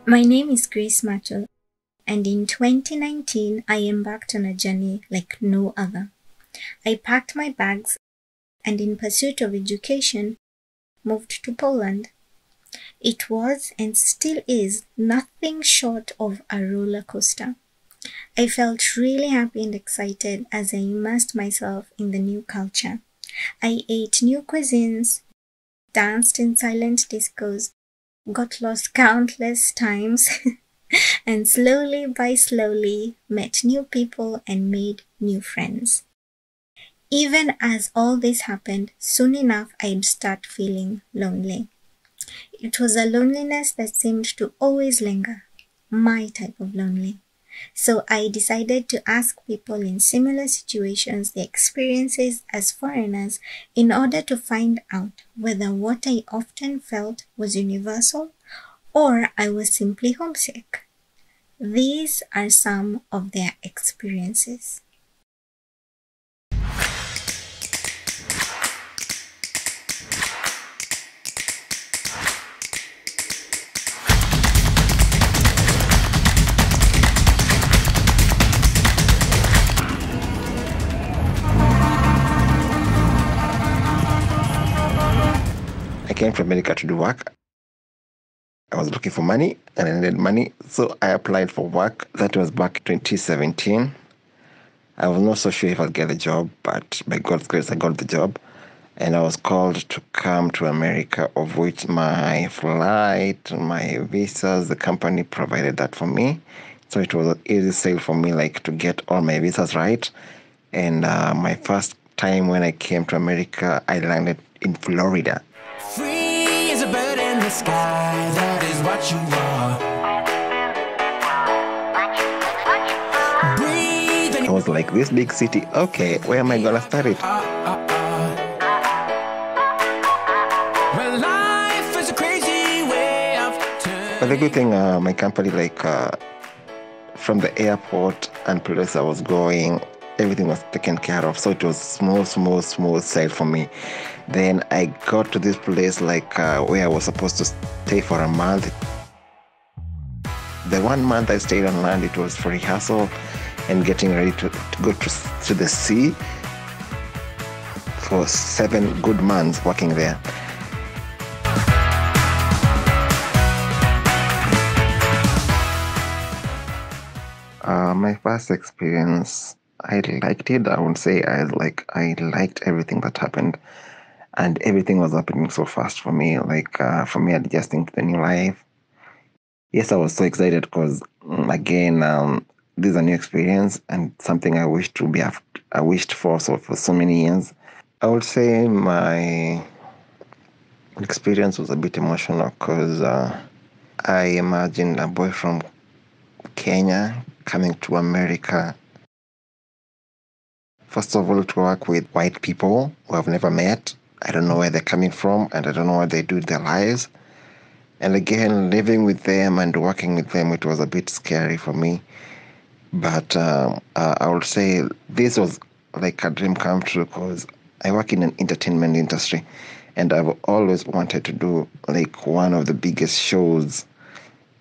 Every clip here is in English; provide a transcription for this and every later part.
My name is Grace Matu, and in 2019, I embarked on a journey like no other. I packed my bags and, in pursuit of education, moved to Poland. It was and still is nothing short of a roller coaster. I felt really happy and excited as I immersed myself in the new culture. I ate new cuisines, danced in silent discos, got lost countless times, and slowly by slowly met new people and made new friends. Even as all this happened, soon enough I'd start feeling lonely. It was a loneliness that seemed to always linger, my type of lonely. So I decided to ask people in similar situations their experiences as foreigners in order to find out whether what I often felt was universal or I was simply homesick. These are some of their experiences. I came to America to do work. I was looking for money and I needed money, so I applied for work. That was back in 2017. I was not so sure if I'd get a job, but by God's grace, I got the job. And I was called to come to America, of which my flight, my visas, the company provided that for me. So it was an easy sale for me, like to get all my visas right. And my first time when I came to America, I landed in Florida. Free as a bird in the sky, that is what you are. Breathe. I was like, this big city, okay, where am I gonna start it? Well, life is a crazy way of turning. But the good thing, my company, from the airport and place I was going, everything was taken care of. So it was smooth sail for me. Then I got to this place where I was supposed to stay for a month. The 1 month I stayed on land, it was for rehearsal and getting ready to go to the sea for 7 good months working there. My first experience, I liked it. I would say I liked everything that happened, and everything was happening so fast for me. For me adjusting to the new life. Yes, I was so excited because again, this is a new experience and something I wished for for so many years. I would say my experience was a bit emotional because I imagined a boy from Kenya coming to America. First of all, to work with white people who I've never met. I don't know where they're coming from and I don't know what they do with their lives. And again, living with them and working with them, it was a bit scary for me. But I would say this was like a dream come true because I work in an entertainment industry and I've always wanted to do like one of the biggest shows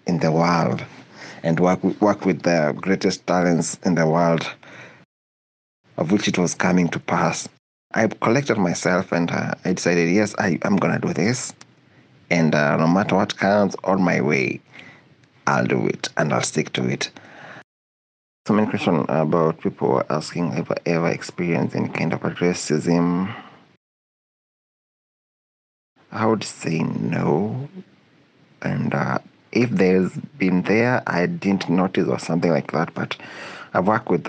in the world and work with the greatest talents in the world, of which it was coming to pass. I collected myself and I decided, yes, I'm going to do this. And no matter what comes on my way, I'll do it and I'll stick to it. So many questions about people asking if I ever experienced any kind of racism. I would say no. And if there's been there, I didn't notice or something like that. But I've worked with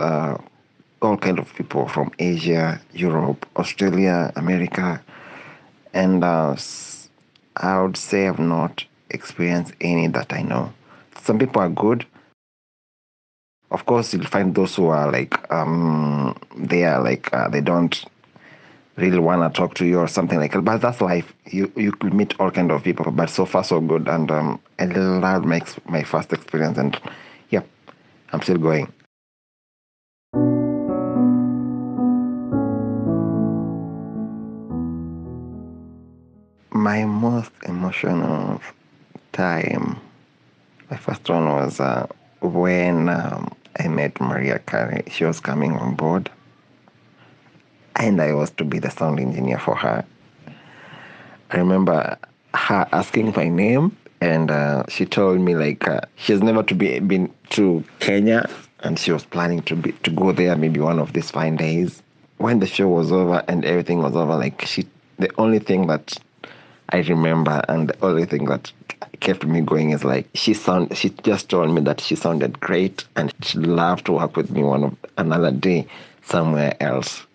all kinds of people from Asia, Europe, Australia, America. And I would say I've not experienced any that I know. Some people are good. Of course, you'll find those who are they don't really want to talk to you or something like that. But that's life. You could meet all kinds of people. But so far, so good. And I loved my first experience. And yeah, I'm still going. My most emotional time My first one was when I met Maria Carey. She was coming on board, and I was to be the sound engineer for her. I remember her asking my name, and she told me she's never been to Kenya, and she was planning to go there maybe one of these fine days. When the show was over and everything was over, the only thing that I remember and the only thing that kept me going is she just told me that she sounded great and she'd love to work with me another day somewhere else.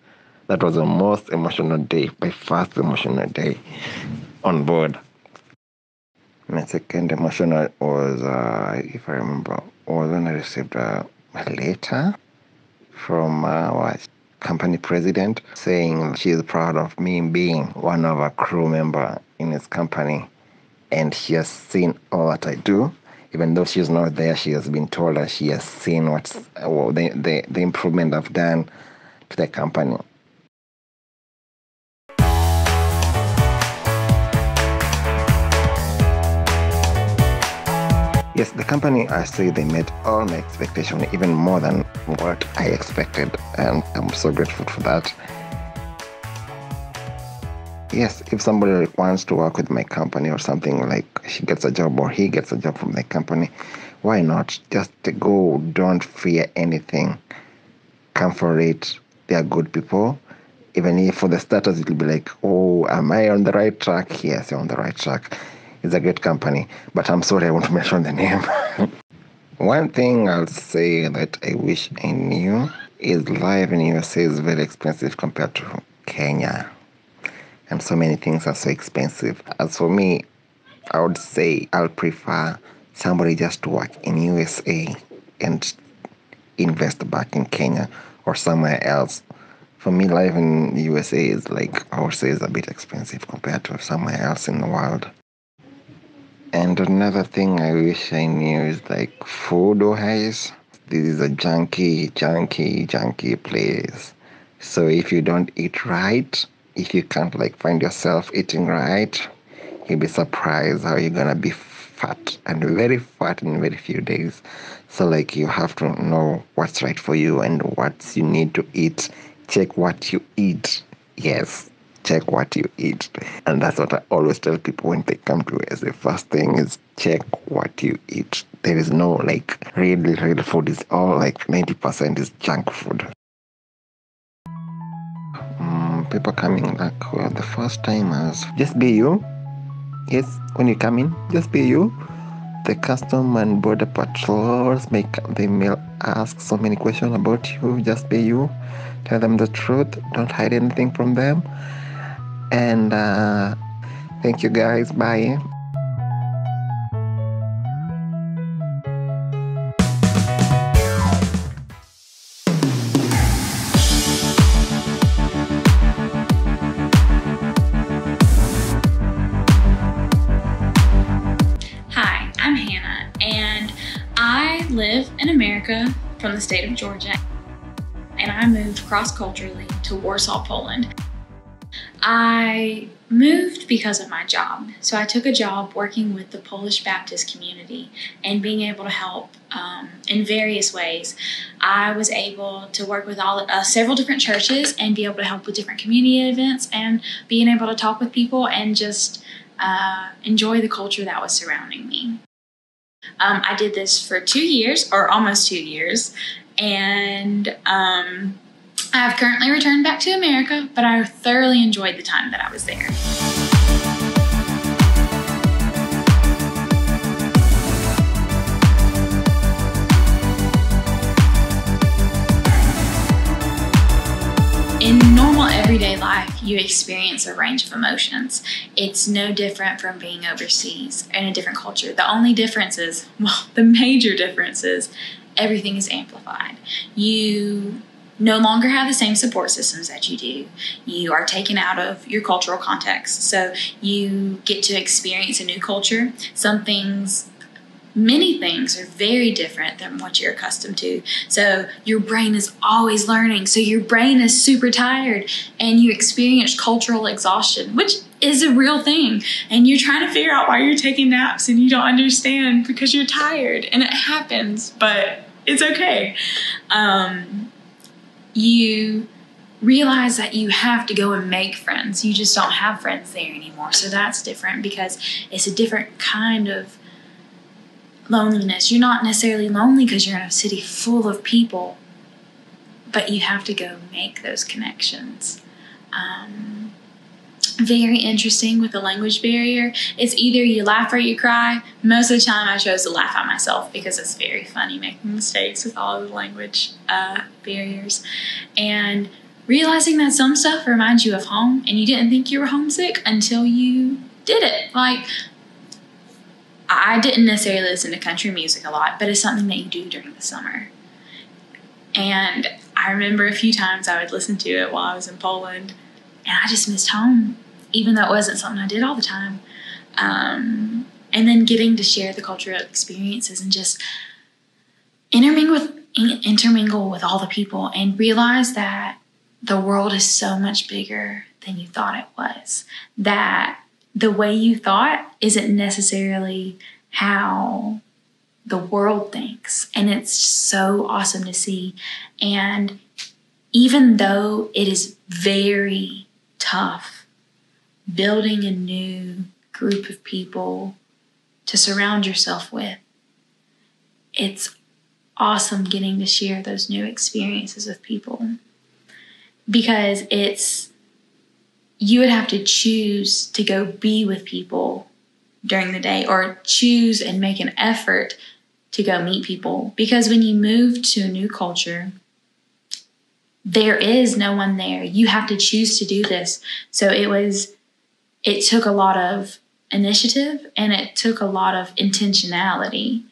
That was the most emotional day, my first emotional day on board. My second emotional was, if I remember, was when I received a letter from our company president saying she is proud of me being one of a crew member in his company, and she has seen all that I do. Even though she's not there, she has been told that she has seen the improvement I've done to the company. Yes, the company, I say they met all my expectations, even more than what I expected, and I'm so grateful for that. Yes, if somebody wants to work with my company or something, she gets a job or he gets a job from the company, why not? Just go, don't fear anything. Come for it. They are good people. Even if for the starters it'll be oh, am I on the right track? Yes, you're on the right track. It's a great company, but I'm sorry I won't mention the name. One thing I'll say that I wish I knew is life in USA is very expensive compared to Kenya. And so many things are so expensive. As for me, I would say I'll prefer somebody just to work in USA and invest back in Kenya or somewhere else. For me, life in USA is I would say is a bit expensive compared to somewhere else in the world. And another thing I wish I knew is food-wise. This is a junky place. So if you don't eat right, if you can't find yourself eating right, you'll be surprised how you're gonna be fat and very fat in very few days. So you have to know what's right for you and what you need to eat. Check what you eat. Yes. Check what you eat. And that's what I always tell people when they come to us. The first thing is check what you eat. There is no real food. Is all 90% is junk food. People coming back for the first timers, just be you. Yes, when you come in, just be you. The custom and border patrols may ask so many questions about you. Just be you. Tell them the truth. Don't hide anything from them. And thank you guys. Bye. Hi, I'm Hannah, and I live in America from the state of Georgia, and I moved cross-culturally to Warsaw, Poland. I moved because of my job. So I took a job working with the Polish Baptist community and being able to help in various ways. I was able to work with several different churches and be able to help with different community events and being able to talk with people and just enjoy the culture that was surrounding me. I did this for 2 years, or almost 2 years, and I have currently returned back to America, but I thoroughly enjoyed the time that I was there. In normal everyday life, you experience a range of emotions. It's no different from being overseas in a different culture. The only difference is, the major difference is everything is amplified. You no longer have the same support systems that you do. You are taken out of your cultural context. So you get to experience a new culture. Many things are very different than what you're accustomed to. So your brain is always learning. So your brain is super tired and you experience cultural exhaustion, which is a real thing. And you're trying to figure out why you're taking naps and you don't understand because you're tired, and it happens, but it's okay. You realize that you have to go and make friends. You just don't have friends there anymore. So that's different because it's a different kind of loneliness. You're not necessarily lonely because you're in a city full of people, but you have to go make those connections. Very interesting with the language barrier. It's either you laugh or you cry. Most of the time I chose to laugh at myself because it's very funny making mistakes with all of the language barriers. And realizing that some stuff reminds you of home and you didn't think you were homesick until you did it. Like, I didn't necessarily listen to country music a lot, but it's something that you do during the summer. And I remember a few times I would listen to it while I was in Poland, and I just missed home, even though it wasn't something I did all the time. And then getting to share the cultural experiences and just intermingle with all the people and realize that the world is so much bigger than you thought it was. That the way you thought isn't necessarily how the world thinks. And it's so awesome to see. And even though it is very tough building a new group of people to surround yourself with, it's awesome getting to share those new experiences with people. Because you would have to choose to go be with people during the day or choose and make an effort to go meet people. Because when you move to a new culture, there is no one there. You have to choose to do this. So it took a lot of initiative and it took a lot of intentionality.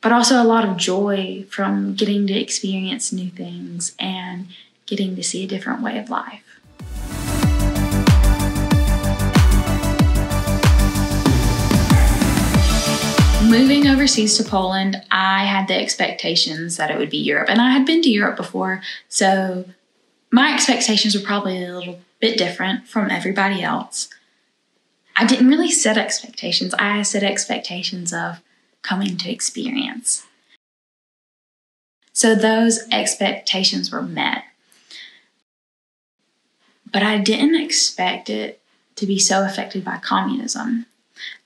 But also a lot of joy from getting to experience new things and getting to see a different way of life. Moving overseas to Poland, I had the expectations that it would be Europe. And I had been to Europe before, so my expectations were probably a little bit different from everybody else. I didn't really set expectations. I set expectations of coming to experience. So those expectations were met. But I didn't expect it to be so affected by communism.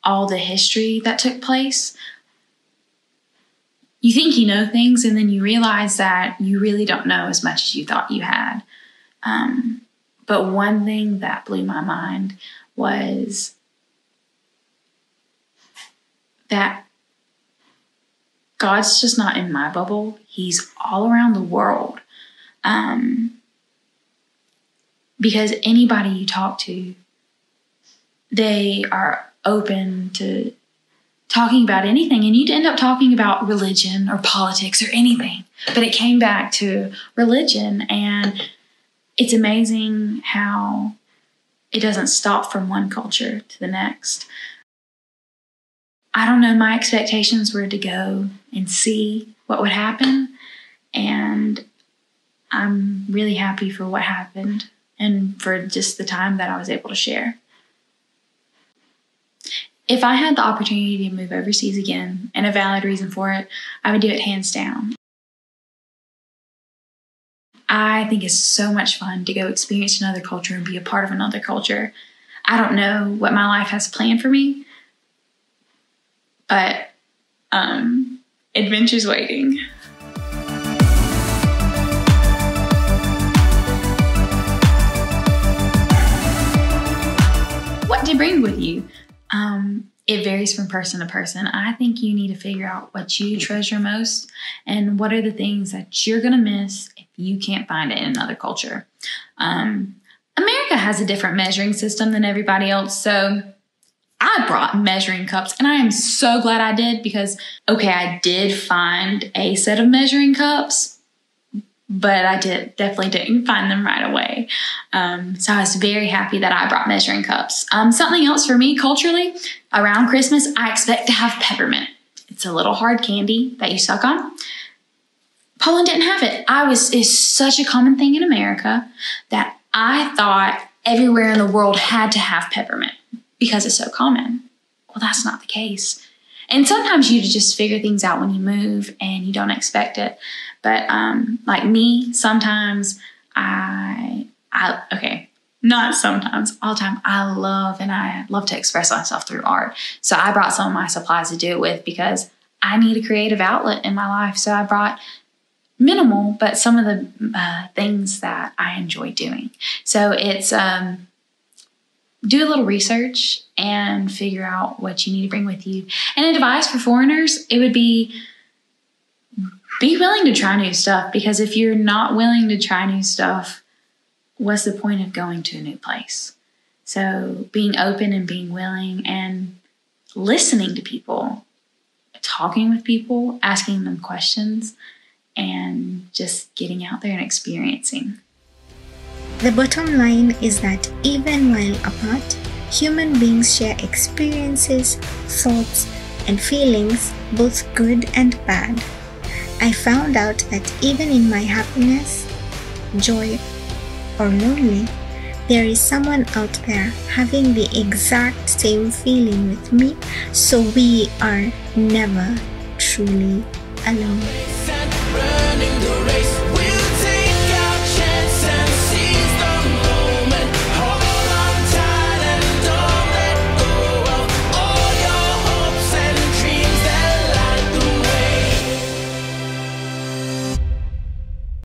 All the history that took place. You think you know things and then you realize that you really don't know as much as you thought you had. But one thing that blew my mind was that God's just not in my bubble. He's all around the world. Because anybody you talk to, they are open to talking about anything. And you'd end up talking about religion or politics or anything. But it came back to religion. And it's amazing how it doesn't stop from one culture to the next. I don't know, my expectations were to go and see what would happen. And I'm really happy for what happened and for just the time that I was able to share. If I had the opportunity to move overseas again and a valid reason for it, I would do it hands down. I think it's so much fun to go experience another culture and be a part of another culture. I don't know what my life has planned for me, but adventure's waiting. What to bring with you? It varies from person to person. I think you need to figure out what you treasure most and what are the things that you're going to miss if you can't find it in another culture. America has a different measuring system than everybody else, so I brought measuring cups, and I am so glad I did because, okay, I did find a set of measuring cups, but I definitely didn't find them right away. So I was very happy that I brought measuring cups. Something else for me culturally, around Christmas, I expect to have peppermint. It's a little hard candy that you suck on. Poland didn't have it. It's such a common thing in America that I thought everywhere in the world had to have peppermint because it's so common. Well, that's not the case. And sometimes you just figure things out when you move and you don't expect it. But like me, sometimes not sometimes, all the time, I love to express myself through art. So I brought some of my supplies to do it with because I need a creative outlet in my life. So I brought minimal, but some of the things that I enjoy doing. So it's do a little research and figure out what you need to bring with you. And advice for foreigners, it would be willing to try new stuff, because if you're not willing to try new stuff, what's the point of going to a new place? So being open and being willing and listening to people, talking with people, asking them questions, and just getting out there and experiencing. The bottom line is that even while apart, human beings share experiences, thoughts, and feelings, both good and bad. I found out that even in my happiness, joy, or lonely, there is someone out there having the exact same feeling with me, so we are never truly alone.